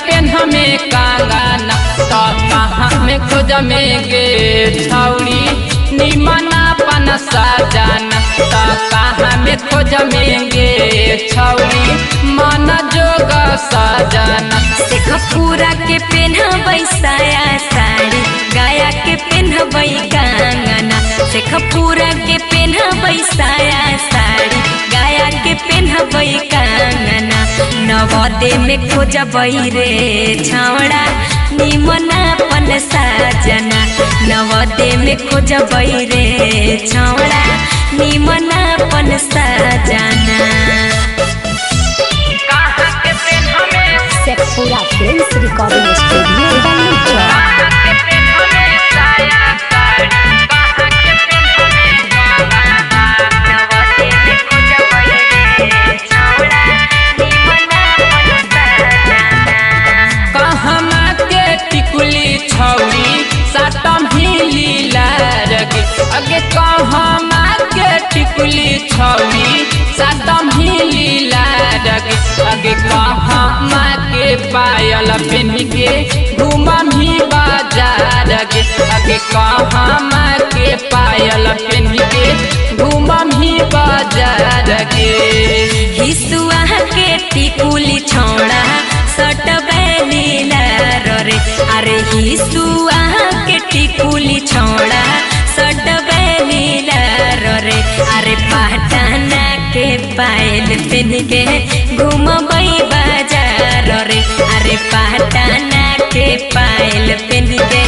PAN में कांगाना तो कहाँ में खोज में गे छौड़ी निमना पन सजाना तो कहाँ में खोज में गे छौड़ी मन जोग सजाना। शेखपुरा के पेन्हबै साया साड़ी गया के पेन्हबै कंगना शेखपुरा के पेन्हबै साया साड़ी गया के पेन्हबै कंगना नवदे में खोजबै रे छौड़ा निमनापन साजना नवदे में खोजबै रे छौड़ा निमनापन साजना। शेखपुरा फिल्म्स रिकॉर्डिंग स्टूडियो छौड़ी सातम हिली लारगे अगे कहाँ के टिकुली छौड़ी सातम हिली लारगे अगे कहाँ के पायल पिन के घूमम ही बाजार गे अगे कहाँ के पायल पिन के घूमम ही बाजार गे। हिसुआ के टिकुली छौड़ा सट बैलीला रे अरे हिसुआ के टिकुली छौड़ा सट बैलीला रे अरे पटना के पायल पिन के घूमबै बाजार रे अरे पटना के पायल पिन के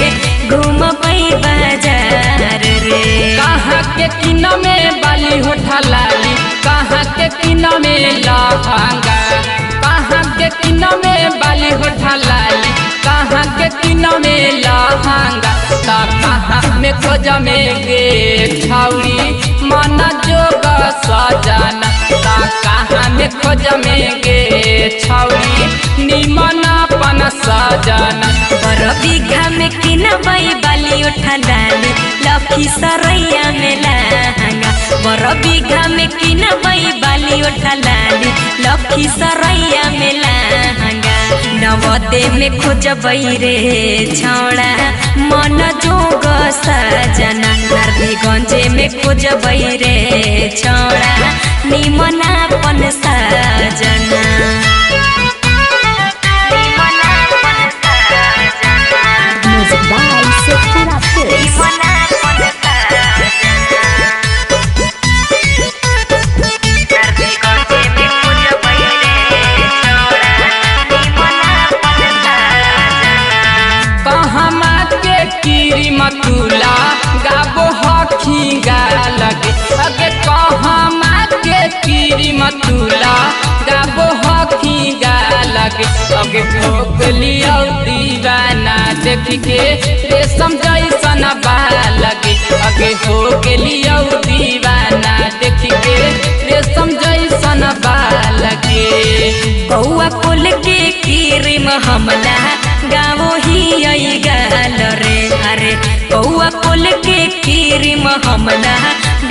घूमबै बाजार रे। कहाँ के किना में बाली होठा लाली कहाँ के किना में लहंगा कहाँ के किना में बाली होठा लाली कहाँ के किना में लहंगा ता कहाँ में खोज में गे छौड़ी मन जोग सजाना ता कहाँ में खोज में गे छौड़ी निमनापन सजाना। बड़ बीघा में किनबै बाली उठा डाली लखीसरैया में लहंगा बड़ बीघा में किनबै बाली उठा डाली लखीसरैया में लहंगा नवदे में खोजबै रे छौड़ा मन जोग सजना नारदीगंजे में खोजबै रे छौड़ा निमनापन सजना। शेखपुरा फिल्म्स मतुला गाबो हखी गा लगे अगे कहाँ के कीरी मतुला गाबो हखी गा लगे अगे भोग लियो दीवाना देख के रेशम जैसन बा लगे अगे हो गेलियो दीवाना देख के रेशम जैसन बा लगे। कौआ कोल के कीरिम हमला गावो ही आई गाल रे अरे कौआ कोल के कीरिम हमला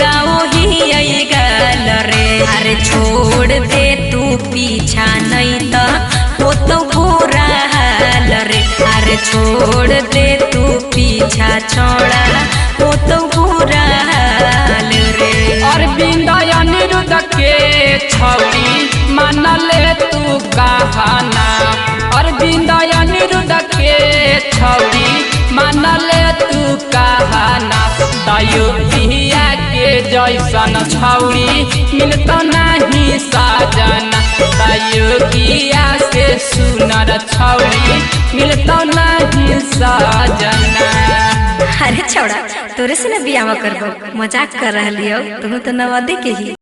गावो ही आई गाल रे अरे छोड़ दे तू पीछा नहीं तो तो बुरा हाल रे अरे छोड़ दे तू पीछा छोड़ा तो बुरा हाल रे। अरविंद अनिरुद्ध के छौड़ी मान ले तू कहाना अरविंद अनिरुद्ध के छौड़ी मान ले तू कहाना तयो पिया के जैसन छौड़ी मिलता नहीं साजना तयो पिया से सुनर छौड़ी मिलता नहीं साजना। अरे छौड़ा तोरे से न बियाह करबो मजाक कर रहलियो तुम तो नवदे के ही।